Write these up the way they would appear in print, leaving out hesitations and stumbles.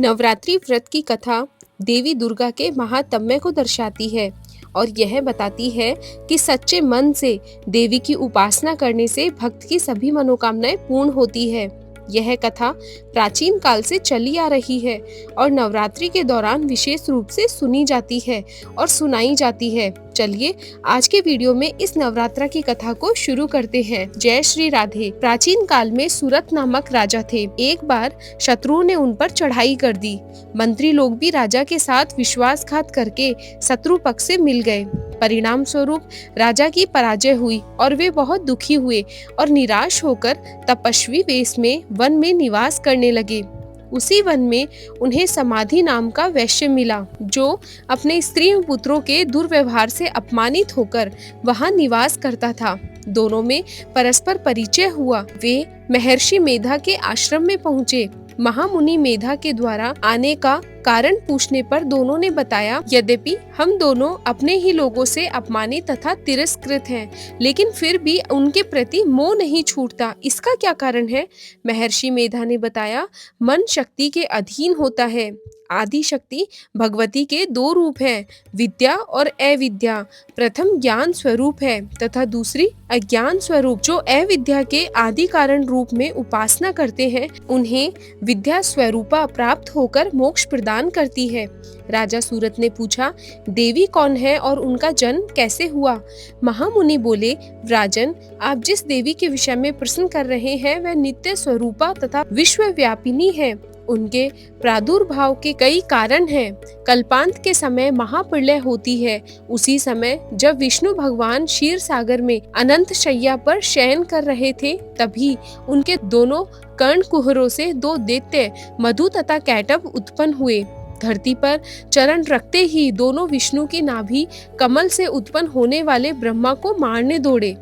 नवरात्रि व्रत की कथा देवी दुर्गा के महात्म्य को दर्शाती है और यह बताती है कि सच्चे मन से देवी की उपासना करने से भक्त की सभी मनोकामनाएं पूर्ण होती है। यह कथा प्राचीन काल से चली आ रही है और नवरात्रि के दौरान विशेष रूप से सुनी जाती है और सुनाई जाती है। चलिए आज के वीडियो में इस नवरात्रा की कथा को शुरू करते हैं। जय श्री राधे। प्राचीन काल में सूरत नामक राजा थे। एक बार शत्रुओं ने उन पर चढ़ाई कर दी। मंत्री लोग भी राजा के साथ विश्वासघात करके शत्रु पक्ष से मिल गए। परिणाम स्वरूप राजा की पराजय हुई और वे बहुत दुखी हुए और निराश होकर तपस्वी वेश में वन में निवास करने लगे। उसी वन में उन्हें समाधि नाम का वैश्य मिला, जो अपने स्त्री पुत्रों के दुर्व्यवहार से अपमानित होकर वहां निवास करता था। दोनों में परस्पर परिचय हुआ। वे महर्षि मेधा के आश्रम में पहुँचे। महामुनि मेधा के द्वारा आने का कारण पूछने पर दोनों ने बताया, यद्यपि हम दोनों अपने ही लोगों से अपमानित तथा तिरस्कृत हैं, लेकिन फिर भी उनके प्रति मोह नहीं छूटता। इसका क्या कारण है? महर्षि मेधा ने बताया, मन शक्ति के अधीन होता है। आदि शक्ति भगवती के दो रूप हैं, विद्या और अविद्या। प्रथम ज्ञान स्वरूप है तथा दूसरी अज्ञान स्वरूप। जो अविद्या के आदि कारण रूप में उपासना करते हैं, उन्हें विद्या स्वरूपा प्राप्त होकर मोक्ष प्रदान करती है। राजा सूरत ने पूछा, देवी कौन है और उनका जन्म कैसे हुआ? महामुनि बोले, राजन, आप जिस देवी के विषय में प्रश्न कर रहे हैं वह नित्य स्वरूपा तथा विश्वव्यापिनी है। उनके प्रादुर्भाव के कई कारण हैं। कल्पांत के समय महाप्रलय होती है। उसी समय जब विष्णु भगवान क्षीर सागर में अनंत शैया पर शयन कर रहे थे, तभी उनके दोनों कर्ण कुहरों से दो दैत्य मधु तथा कैटभ उत्पन्न हुए। धरती पर चरण रखते ही दोनों विष्णु की नाभि कमल से उत्पन्न होने वाले ब्रह्मा को मारने दौड़े।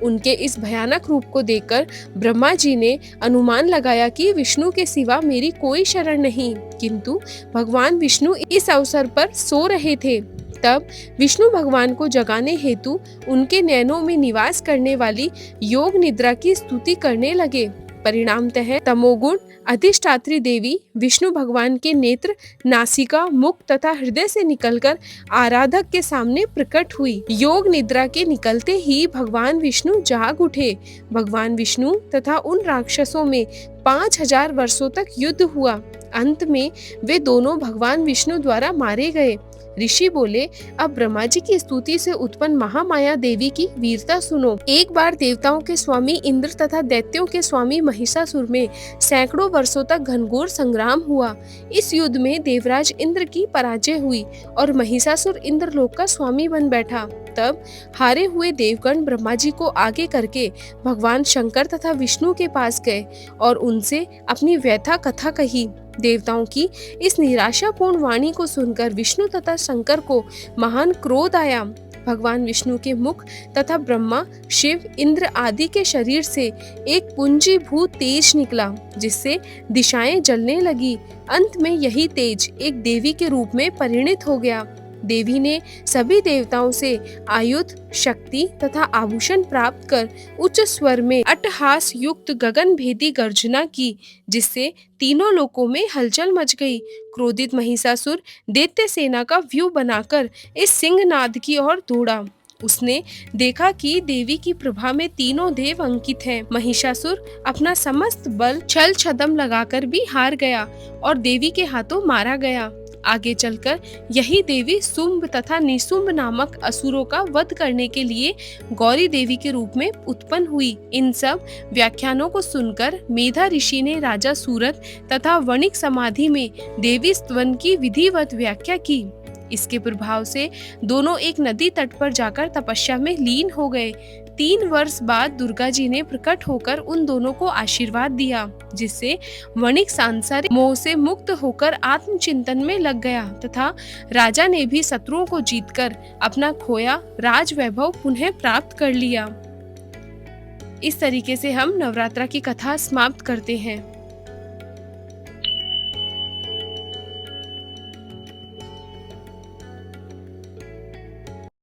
उनके इस भयानक रूप को देखकर ब्रह्मा जी ने अनुमान लगाया कि विष्णु के सिवा मेरी कोई शरण नहीं, किंतु भगवान विष्णु इस अवसर पर सो रहे थे। तब विष्णु भगवान को जगाने हेतु उनके नैनों में निवास करने वाली योग निद्रा की स्तुति करने लगे। परिणामतः तमोगुण अधिष्ठात्री देवी विष्णु भगवान के नेत्र, नासिका, मुख तथा हृदय से निकलकर आराधक के सामने प्रकट हुई। योग निद्रा के निकलते ही भगवान विष्णु जाग उठे। भगवान विष्णु तथा उन राक्षसों में 5000 वर्षों तक युद्ध हुआ। अंत में वे दोनों भगवान विष्णु द्वारा मारे गए। ऋषि बोले, अब ब्रह्मा जी की स्तुति से उत्पन्न महामाया देवी की वीरता सुनो। एक बार देवताओं के स्वामी इंद्र तथा दैत्यों के स्वामी महिषासुर में सैकड़ों वर्षों तक घनघोर संग्राम हुआ। इस युद्ध में देवराज इंद्र की पराजय हुई और महिषासुर इंद्रलोक का स्वामी बन बैठा। तब हारे हुए देवगण ब्रह्मा जी को आगे करके भगवान शंकर तथा विष्णु के पास गए और उनसे अपनी व्यथा कथा कही। देवताओं की इस निराशापूर्ण वाणी को सुनकर विष्णु तथा शंकर को महान क्रोध आया। भगवान विष्णु के मुख तथा ब्रह्मा, शिव, इंद्र आदि के शरीर से एक पुंजीभूत तेज निकला, जिससे दिशाएं जलने लगी। अंत में यही तेज एक देवी के रूप में परिणित हो गया। देवी ने सभी देवताओं से आयुध, शक्ति तथा आभूषण प्राप्त कर उच्च स्वर में अट्टहास युक्त गगन भेदी गर्जना की, जिससे तीनों लोकों में हलचल मच गई। क्रोधित महिषासुर दैत्य सेना का व्यूह बनाकर इस सिंहनाद की ओर दौड़ा। उसने देखा कि देवी की प्रभा में तीनों देव अंकित हैं। महिषासुर अपना समस्त बल छल छदम लगाकर भी हार गया और देवी के हाथों मारा गया। आगे चलकर यही देवी शुंभ तथा निशुंभ नामक असुरों का वध करने के लिए गौरी देवी के रूप में उत्पन्न हुई। इन सब व्याख्यानों को सुनकर मेधा ऋषि ने राजा सूरत तथा वणिक समाधि में देवी स्तवन की विधिवत व्याख्या की। इसके प्रभाव से दोनों एक नदी तट पर जाकर तपस्या में लीन हो गए। 3 वर्ष बाद दुर्गा जी ने प्रकट होकर उन दोनों को आशीर्वाद दिया, जिससे वणिक सांसारिक मोह से मुक्त होकर आत्मचिंतन में लग गया तथा राजा ने भी शत्रुओं को जीतकर अपना खोया राज वैभव पुनः प्राप्त कर लिया। इस तरीके से हम नवरात्रा की कथा समाप्त करते हैं।